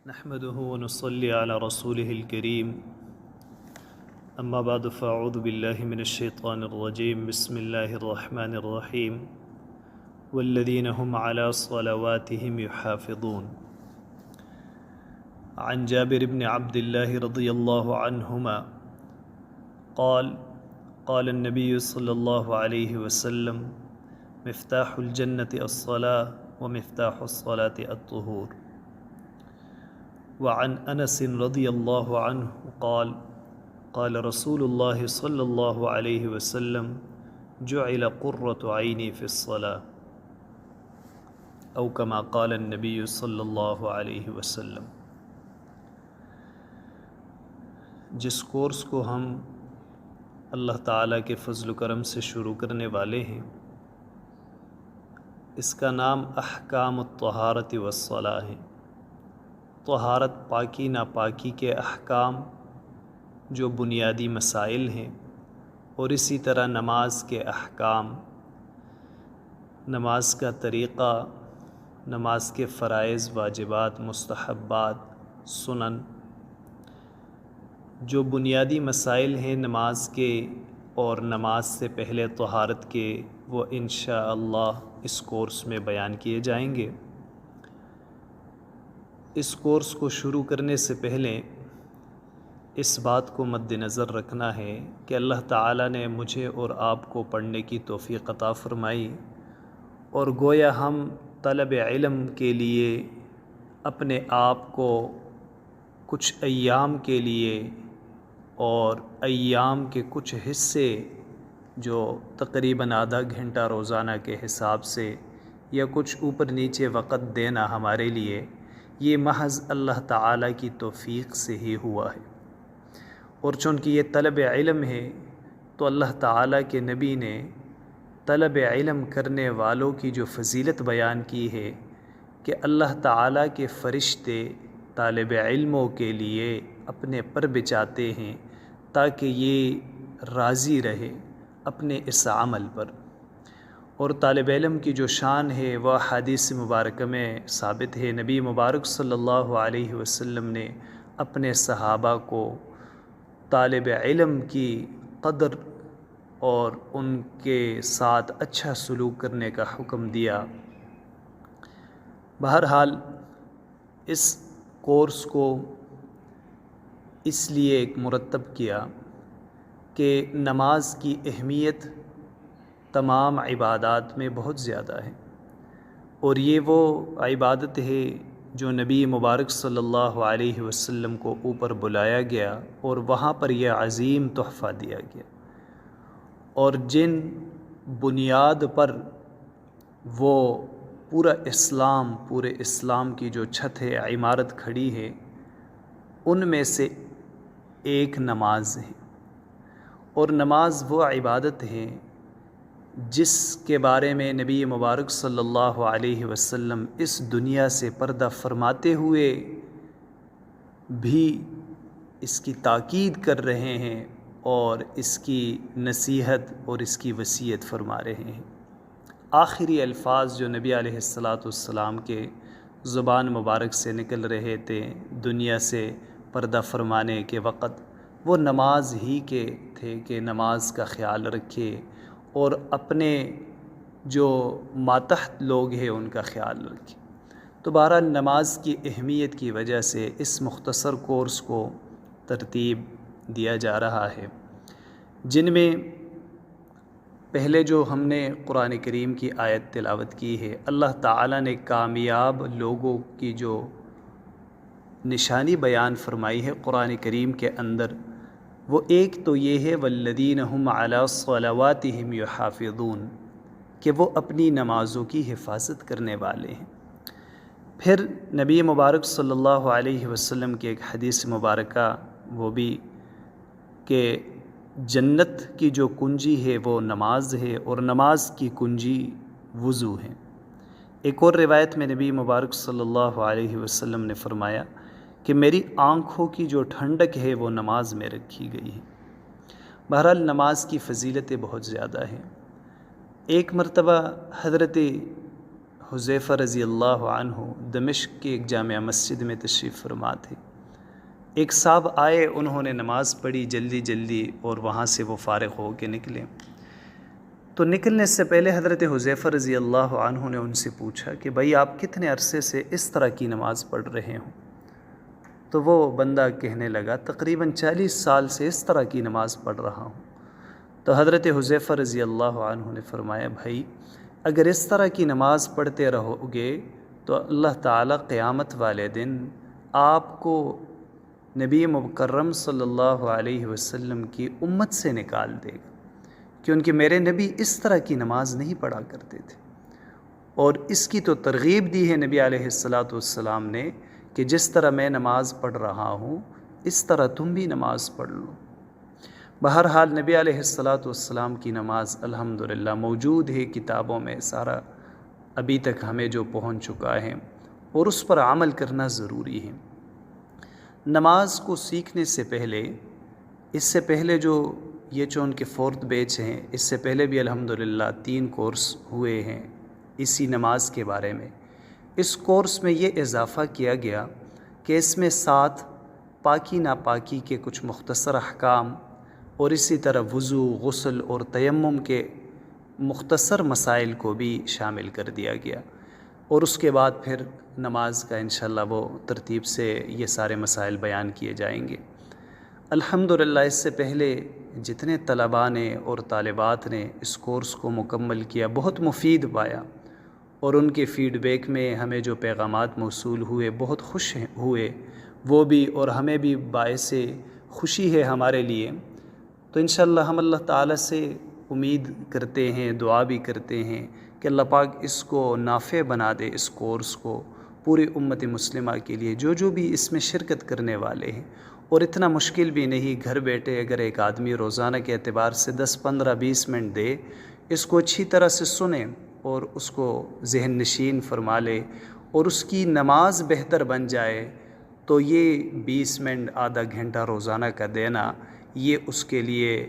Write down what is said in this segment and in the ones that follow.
نحمده ونصلي على رسوله الكريم أما بعد فأعوذ بالله من الشيطان الرجيم بسم الله الرحمن الرحيم والذين هم على صلواتهم يحافظون عن جابر بن عبد الله رضي الله عنهما قال النبي صلى الله عليه وسلم مفتاح الجنة الصلاة ومفتاح الصلاة الطهور. وعن انس رضی اللہ عنہ قال رسول اللہ صلی اللہ علیہ وسلم جعل قرۃ عینی فی الصلاة او کما قال النبی صلی اللہ علیہ وسلم. جس کورس کو ہم اللہ تعالیٰ کے فضل و کرم سے شروع کرنے والے ہیں اس کا نام احکام الطہارۃ والصلاۃ ہے. طہارت پاکی ناپاکی کے احکام جو بنیادی مسائل ہیں، اور اسی طرح نماز کے احکام، نماز کا طریقہ، نماز کے فرائض، واجبات، مستحبات، سنن، جو بنیادی مسائل ہیں نماز کے اور نماز سے پہلے طہارت کے، وہ انشاءاللہ اس کورس میں بیان کیے جائیں گے. اس کورس کو شروع کرنے سے پہلے اس بات کو مد نظر رکھنا ہے کہ اللہ تعالیٰ نے مجھے اور آپ کو پڑھنے کی توفیق عطا فرمائی، اور گویا ہم طلب علم کے لیے اپنے آپ کو کچھ ایام کے لیے اور ایام کے کچھ حصے جو تقریباً آدھا گھنٹہ روزانہ کے حساب سے یا کچھ اوپر نیچے وقت دینا ہمارے لیے یہ محض اللہ تعالیٰ کی توفیق سے ہی ہوا ہے. اور چونکہ یہ طلب علم ہے تو اللہ تعالیٰ کے نبی نے طلب علم کرنے والوں کی جو فضیلت بیان کی ہے کہ اللہ تعالیٰ کے فرشتے طالب علموں کے لیے اپنے پر بچھاتے ہیں تاکہ یہ راضی رہے اپنے اس عمل پر. اور طالب علم کی جو شان ہے وہ حدیث مبارکہ میں ثابت ہے. نبی مبارک صلی اللہ علیہ وسلم نے اپنے صحابہ کو طالب علم کی قدر اور ان کے ساتھ اچھا سلوک کرنے کا حکم دیا. بہرحال اس کورس کو اس لیے ایک مرتب کیا کہ نماز کی اہمیت تمام عبادات میں بہت زیادہ ہے، اور یہ وہ عبادت ہے جو نبی مبارک صلی اللہ علیہ وسلم کو اوپر بلایا گیا اور وہاں پر یہ عظیم تحفہ دیا گیا، اور جن بنیاد پر وہ پورے اسلام کی جو چھت ہے، عمارت کھڑی ہے، ان میں سے ایک نماز ہے. اور نماز وہ عبادت ہے جس کے بارے میں نبی مبارک صلی اللہ علیہ وسلم اس دنیا سے پردہ فرماتے ہوئے بھی اس کی تاکید کر رہے ہیں اور اس کی نصیحت اور اس کی وصیت فرما رہے ہیں. آخری الفاظ جو نبی علیہ السلام کے زبان مبارک سے نکل رہے تھے دنیا سے پردہ فرمانے کے وقت، وہ نماز ہی کے تھے کہ نماز کا خیال رکھے اور اپنے جو ماتحت لوگ ہیں ان کا خیال رکھیں. تو بہرحال نماز کی اہمیت کی وجہ سے اس مختصر کورس کو ترتیب دیا جا رہا ہے، جن میں پہلے جو ہم نے قرآن کریم کی آیت تلاوت کی ہے، اللہ تعالیٰ نے کامیاب لوگوں کی جو نشانی بیان فرمائی ہے قرآن کریم کے اندر، وہ ایک تو یہ ہے والذین هم علی صلواتہم یحافظون، کہ وہ اپنی نمازوں کی حفاظت کرنے والے ہیں. پھر نبی مبارک صلی اللہ علیہ وسلم کی ایک حدیث مبارکہ وہ بھی کہ جنت کی جو کنجی ہے وہ نماز ہے، اور نماز کی کنجی وضو ہے. ایک اور روایت میں نبی مبارک صلی اللہ علیہ وسلم نے فرمایا کہ میری آنکھوں کی جو ٹھنڈک ہے وہ نماز میں رکھی گئی ہے. بہرحال نماز کی فضیلتیں بہت زیادہ ہیں. ایک مرتبہ حضرت حذیفہ رضی اللہ عنہ دمشق کی ایک جامع مسجد میں تشریف فرما تھے۔ ایک صاحب آئے، انہوں نے نماز پڑھی جلدی جلدی اور وہاں سے وہ فارغ ہو کے نکلے۔ تو نکلنے سے پہلے حضرت حذیفہ رضی اللہ عنہ نے ان سے پوچھا کہ بھائی آپ کتنے عرصے سے اس طرح کی نماز پڑھ رہے ہوں؟ تو وہ بندہ کہنے لگا تقریباً 40 سال سے اس طرح کی نماز پڑھ رہا ہوں۔ تو حضرت حذیفہ رضی اللہ عنہ نے فرمایا بھائی اگر اس طرح کی نماز پڑھتے رہو گے تو اللہ تعالیٰ قیامت والے دن آپ کو نبی مکرم صلی اللہ علیہ وسلم کی امت سے نکال دے گا، کیونکہ میرے نبی اس طرح کی نماز نہیں پڑھا کرتے تھے۔ اور اس کی تو ترغیب دی ہے نبی علیہ السلام نے کہ جس طرح میں نماز پڑھ رہا ہوں اس طرح تم بھی نماز پڑھ لو۔ بہرحال نبی علیہ السلام کی نماز الحمدللہ موجود ہے کتابوں میں، سارا ابھی تک ہمیں جو پہنچ چکا ہے، اور اس پر عمل کرنا ضروری ہے۔ نماز کو سیکھنے سے پہلے، اس سے پہلے جو یہ جو ان کے 4th بیچ ہیں، اس سے پہلے بھی الحمدللہ 3 کورس ہوئے ہیں اسی نماز کے بارے میں۔ اس کورس میں یہ اضافہ کیا گیا کہ اس میں 7 پاکی ناپاکی کے کچھ مختصر احکام اور اسی طرح وضو، غسل اور تیمم کے مختصر مسائل کو بھی شامل کر دیا گیا، اور اس کے بعد پھر نماز کا انشاءاللہ وہ ترتیب سے یہ سارے مسائل بیان کیے جائیں گے۔ الحمدللہ اس سے پہلے جتنے طلباء نے اور طالبات نے اس کورس کو مکمل کیا بہت مفید پایا، اور ان کے فیڈ بیک میں ہمیں جو پیغامات موصول ہوئے بہت خوش ہوئے وہ بھی، اور ہمیں بھی باعث خوشی ہے ہمارے لیے۔ تو انشاءاللہ ہم اللہ تعالیٰ سے امید کرتے ہیں، دعا بھی کرتے ہیں کہ اللہ پاک اس کو نافع بنا دے، اس کورس کو پوری امت مسلمہ کے لیے، جو بھی اس میں شرکت کرنے والے ہیں۔ اور اتنا مشکل بھی نہیں، گھر بیٹھے اگر ایک آدمی روزانہ کے اعتبار سے 10 15 20 منٹ دے، اس کو اچھی طرح سے سنے اور اس کو ذہن نشین فرما لے اور اس کی نماز بہتر بن جائے، تو یہ 20 منٹ آدھا گھنٹہ روزانہ کا دینا یہ اس کے لیے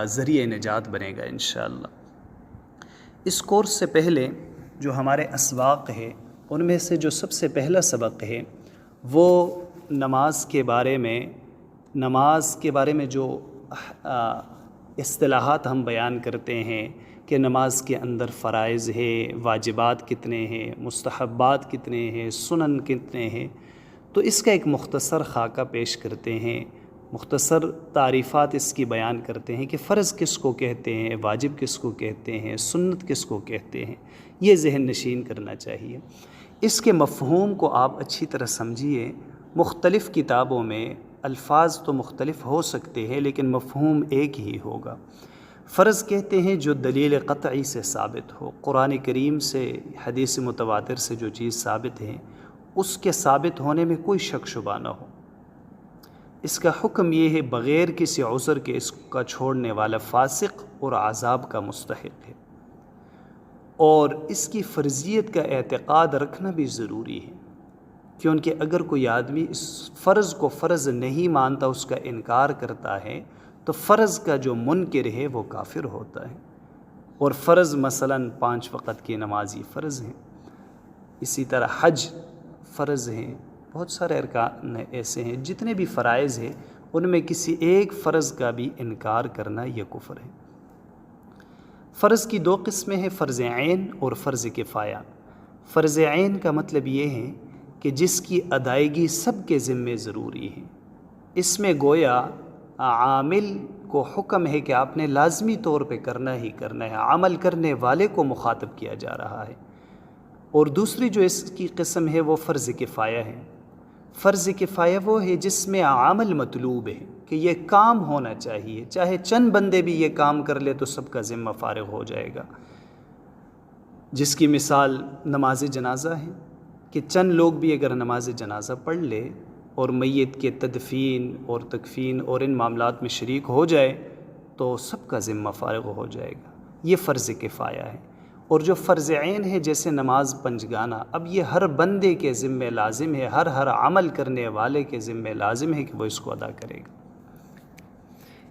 ذریعہ نجات بنے گا انشاءاللہ۔ اس کورس سے پہلے جو ہمارے اسباق ہے ان میں سے جو سب سے پہلا سبق ہے وہ نماز کے بارے میں جو اصطلاحات ہم بیان کرتے ہیں کہ نماز کے اندر فرائض ہے، واجبات کتنے ہیں، مستحبات کتنے ہیں، سنن کتنے ہیں، تو اس کا ایک مختصر خاکہ پیش کرتے ہیں، مختصر تعریفات اس کی بیان کرتے ہیں کہ فرض کس کو کہتے ہیں، واجب کس کو کہتے ہیں، سنت کس کو کہتے ہیں، یہ ذہن نشین کرنا چاہیے۔ اس کے مفہوم کو آپ اچھی طرح سمجھیے۔ مختلف کتابوں میں الفاظ تو مختلف ہو سکتے ہیں لیکن مفہوم ایک ہی ہوگا۔ فرض کہتے ہیں جو دلیل قطعی سے ثابت ہو، قرآن کریم سے، حدیث متواتر سے جو چیز ثابت ہے اس کے ثابت ہونے میں کوئی شک شبہ نہ ہو۔ اس کا حکم یہ ہے بغیر کسی عذر کے اس کا چھوڑنے والا فاسق اور عذاب کا مستحق ہے، اور اس کی فرضیت کا اعتقاد رکھنا بھی ضروری ہے، کیونکہ اگر کوئی آدمی اس فرض کو فرض نہیں مانتا، اس کا انکار کرتا ہے، تو فرض کا جو منکر ہے وہ کافر ہوتا ہے۔ اور فرض مثلاً 5 وقت کی نماز یہ فرض ہیں، اسی طرح حج فرض ہیں، بہت سارے ارکان ایسے ہیں، جتنے بھی فرائض ہیں ان میں کسی ایک فرض کا بھی انکار کرنا یہ کفر ہے۔ فرض کی 2 قسمیں ہیں، فرض عین اور فرض کفایہ۔ فرض عین کا مطلب یہ ہے کہ جس کی ادائیگی سب کے ذمے ضروری ہے، اس میں گویا عامل کو حکم ہے کہ آپ نے لازمی طور پہ کرنا ہی کرنا ہے، عمل کرنے والے کو مخاطب کیا جا رہا ہے۔ اور دوسری جو اس کی قسم ہے وہ فرض کفایہ ہے۔ فرض کفایہ وہ ہے جس میں عمل مطلوب ہے کہ یہ کام ہونا چاہیے، چاہے چند بندے بھی یہ کام کر لے تو سب کا ذمہ فارغ ہو جائے گا، جس کی مثال نماز جنازہ ہے کہ چند لوگ بھی اگر نماز جنازہ پڑھ لے اور میت کے تدفین اور تکفین اور ان معاملات میں شریک ہو جائے تو سب کا ذمہ فارغ ہو جائے گا، یہ فرض کفایہ ہے۔ اور جو فرض عین ہے جیسے نماز پنجگانہ، اب یہ ہر بندے کے ذمہ لازم ہے، ہر عمل کرنے والے کے ذمہ لازم ہے کہ وہ اس کو ادا کرے گا۔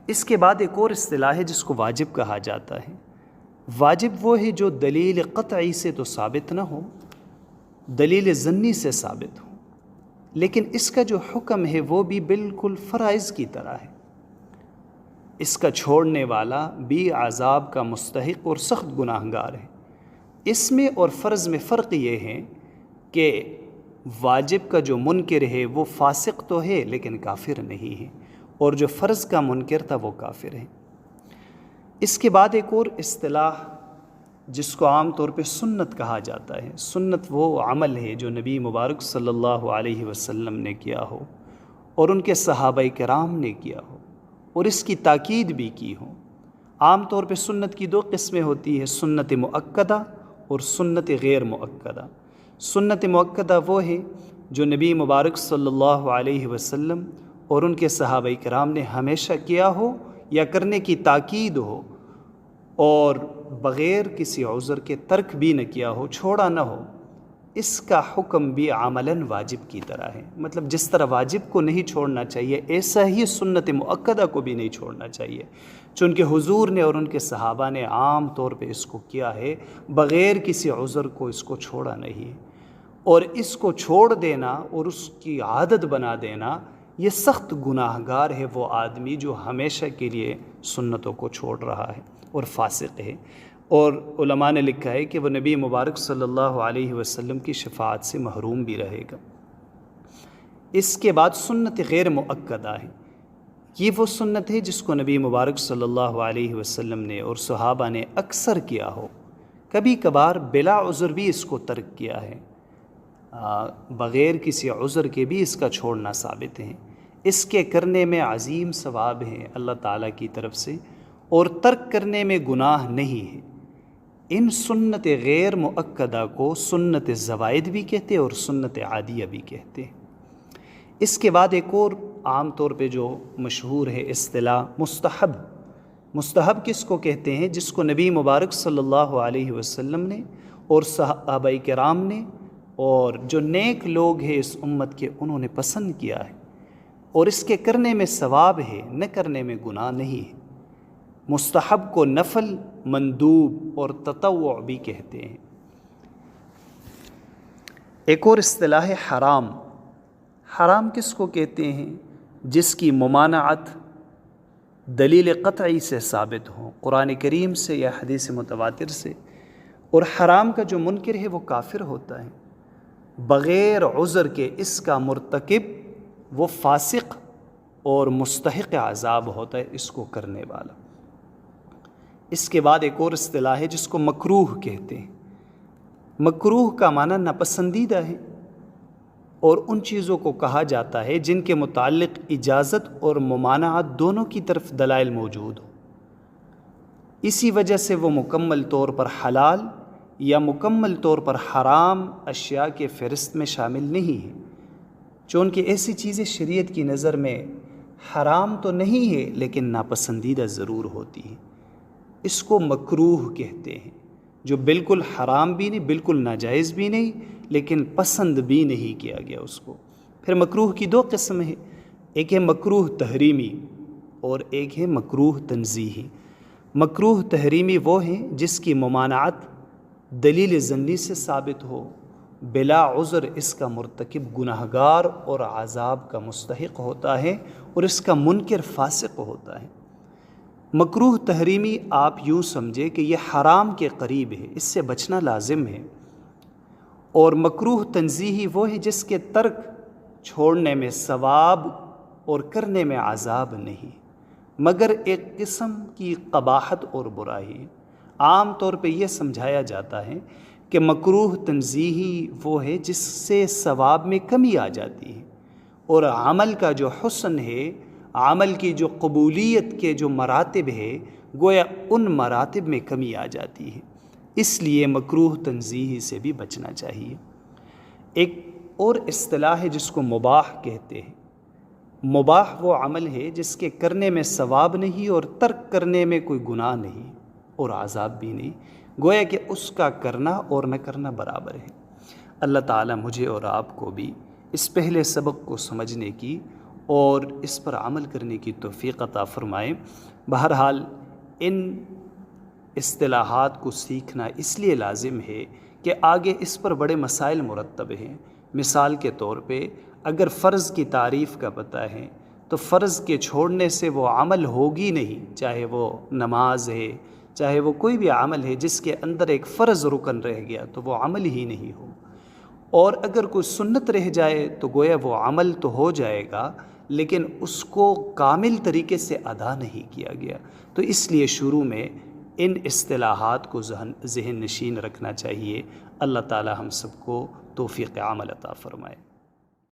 اس کے بعد ایک اور اصطلاح ہے جس کو واجب کہا جاتا ہے۔ واجب وہ ہے جو دلیل قطعی سے تو ثابت نہ ہو، دلیل ظنی سے ثابت ہو، لیکن اس کا جو حکم ہے وہ بھی بالکل فرائض کی طرح ہے۔ اس کا چھوڑنے والا بھی عذاب کا مستحق اور سخت گناہگار ہے۔ اس میں اور فرض میں فرق یہ ہے کہ واجب کا جو منکر ہے وہ فاسق تو ہے لیکن کافر نہیں ہے، اور جو فرض کا منکر تھا وہ کافر ہے۔ اس کے بعد ایک اور اصطلاح جس کو عام طور پہ سنت کہا جاتا ہے۔ سنت وہ عمل ہے جو نبی مبارک صلی اللہ علیہ وسلم نے کیا ہو اور ان کے صحابہ کرام نے کیا ہو اور اس کی تاکید بھی کی ہو۔ عام طور پہ سنت کی دو قسمیں ہوتی ہیں، سنت مؤکدہ اور سنت غیر مؤکدہ۔ سنت مؤکدہ وہ ہے جو نبی مبارک صلی اللہ علیہ وسلم اور ان کے صحابہ کرام نے ہمیشہ کیا ہو یا کرنے کی تاکید ہو، اور بغیر کسی عذر کے ترک بھی نہ کیا ہو، چھوڑا نہ ہو۔ اس کا حکم بھی عملاً واجب کی طرح ہے، مطلب جس طرح واجب کو نہیں چھوڑنا چاہیے ایسا ہی سنت مؤکدہ کو بھی نہیں چھوڑنا چاہیے، چونکہ حضور نے اور ان کے صحابہ نے عام طور پہ اس کو کیا ہے، بغیر کسی عذر کو اس کو چھوڑا نہیں، اور اس کو چھوڑ دینا اور اس کی عادت بنا دینا یہ سخت گناہگار ہے وہ آدمی جو ہمیشہ کے لیے سنتوں کو چھوڑ رہا ہے اور فاسق ہے، اور علماء نے لکھا ہے کہ وہ نبی مبارک صلی اللہ علیہ وسلم کی شفاعت سے محروم بھی رہے گا۔ اس کے بعد سنت غیر مؤکدہ ہے۔ یہ وہ سنت ہے جس کو نبی مبارک صلی اللہ علیہ وسلم نے اور صحابہ نے اکثر کیا ہو، کبھی کبھار بلا عذر بھی اس کو ترک کیا ہے، بغیر کسی عذر کے بھی اس کا چھوڑنا ثابت ہے۔ اس کے کرنے میں عظیم ثواب ہے اللہ تعالیٰ کی طرف سے، اور ترک کرنے میں گناہ نہیں ہے۔ ان سنت غیر مؤکدہ کو سنت زوائد بھی کہتے اور سنت عادیہ بھی کہتے ہیں۔ اس کے بعد ایک اور عام طور پہ جو مشہور ہے اصطلاح مستحب۔ مستحب کس کو کہتے ہیں؟ جس کو نبی مبارک صلی اللہ علیہ وسلم نے اور صحابہ کرام نے اور جو نیک لوگ ہیں اس امت کے انہوں نے پسند کیا ہے، اور اس کے کرنے میں ثواب ہے، نہ کرنے میں گناہ نہیں ہے۔ مستحب کو نفل، مندوب اور تطوع بھی کہتے ہیں۔ ایک اور اصطلاح ہے حرام۔ حرام کس کو کہتے ہیں؟ جس کی ممانعت دلیل قطعی سے ثابت ہو، قرآن کریم سے یا حدیث متواتر سے، اور حرام کا جو منکر ہے وہ کافر ہوتا ہے، بغیر عذر کے اس کا مرتکب وہ فاسق اور مستحق عذاب ہوتا ہے اس کو کرنے والا۔ اس کے بعد ایک اور اصطلاح ہے جس کو مکروہ کہتے ہیں۔ مکروہ کا معنی ناپسندیدہ ہے، اور ان چیزوں کو کہا جاتا ہے جن کے متعلق اجازت اور ممانعت دونوں کی طرف دلائل موجود ہو، اسی وجہ سے وہ مکمل طور پر حلال یا مکمل طور پر حرام اشیاء کے فہرست میں شامل نہیں ہیں، چونکہ ایسی چیزیں شریعت کی نظر میں حرام تو نہیں ہے لیکن ناپسندیدہ ضرور ہوتی ہیں۔ اس کو مکروہ کہتے ہیں، جو بالکل حرام بھی نہیں، بالکل ناجائز بھی نہیں، لیکن پسند بھی نہیں کیا گیا اس کو۔ پھر مکروہ کی دو قسم ہیں، ایک ہے مکروہ تحریمی اور ایک ہے مکروہ تنزیہی۔ مکروہ تحریمی وہ ہیں جس کی ممانعت دلیل ظنی سے ثابت ہو، بلا عذر اس کا مرتکب گناہگار اور عذاب کا مستحق ہوتا ہے، اور اس کا منکر فاسق ہوتا ہے۔ مکروہ تحریمی آپ یوں سمجھے کہ یہ حرام کے قریب ہے، اس سے بچنا لازم ہے، اور مکروہ تنزیہی وہ ہے جس کے ترک چھوڑنے میں ثواب اور کرنے میں عذاب نہیں، مگر ایک قسم کی قباحت اور برائی۔ عام طور پہ یہ سمجھایا جاتا ہے کہ مکروہ تنزیہی وہ ہے جس سے ثواب میں کمی آ جاتی ہے، اور عمل کا جو حسن ہے، عمل کی جو قبولیت کے جو مراتب ہے، گویا ان مراتب میں کمی آ جاتی ہے، اس لیے مکروہ تنزیہی سے بھی بچنا چاہیے۔ ایک اور اصطلاح ہے جس کو مباح کہتے ہیں۔ مباح وہ عمل ہے جس کے کرنے میں ثواب نہیں اور ترک کرنے میں کوئی گناہ نہیں اور عذاب بھی نہیں، گویا کہ اس کا کرنا اور نہ کرنا برابر ہے۔ اللہ تعالیٰ مجھے اور آپ کو بھی اس پہلے سبق کو سمجھنے کی اور اس پر عمل کرنے کی توفیق عطا فرمائے۔ بہرحال ان اصطلاحات کو سیکھنا اس لیے لازم ہے کہ آگے اس پر بڑے مسائل مرتب ہیں۔ مثال کے طور پہ اگر فرض کی تعریف کا پتہ ہے تو فرض کے چھوڑنے سے وہ عمل ہوگی نہیں، چاہے وہ نماز ہے، چاہے وہ کوئی بھی عمل ہے جس کے اندر ایک فرض رکن رہ گیا تو وہ عمل ہی نہیں ہو۔ اور اگر کوئی سنت رہ جائے تو گویا وہ عمل تو ہو جائے گا لیکن اس کو کامل طریقے سے ادا نہیں کیا گیا۔ تو اس لیے شروع میں ان اصطلاحات کو ذہن نشین رکھنا چاہیے۔ اللہ تعالی ہم سب کو توفیق عمل عطا فرمائے۔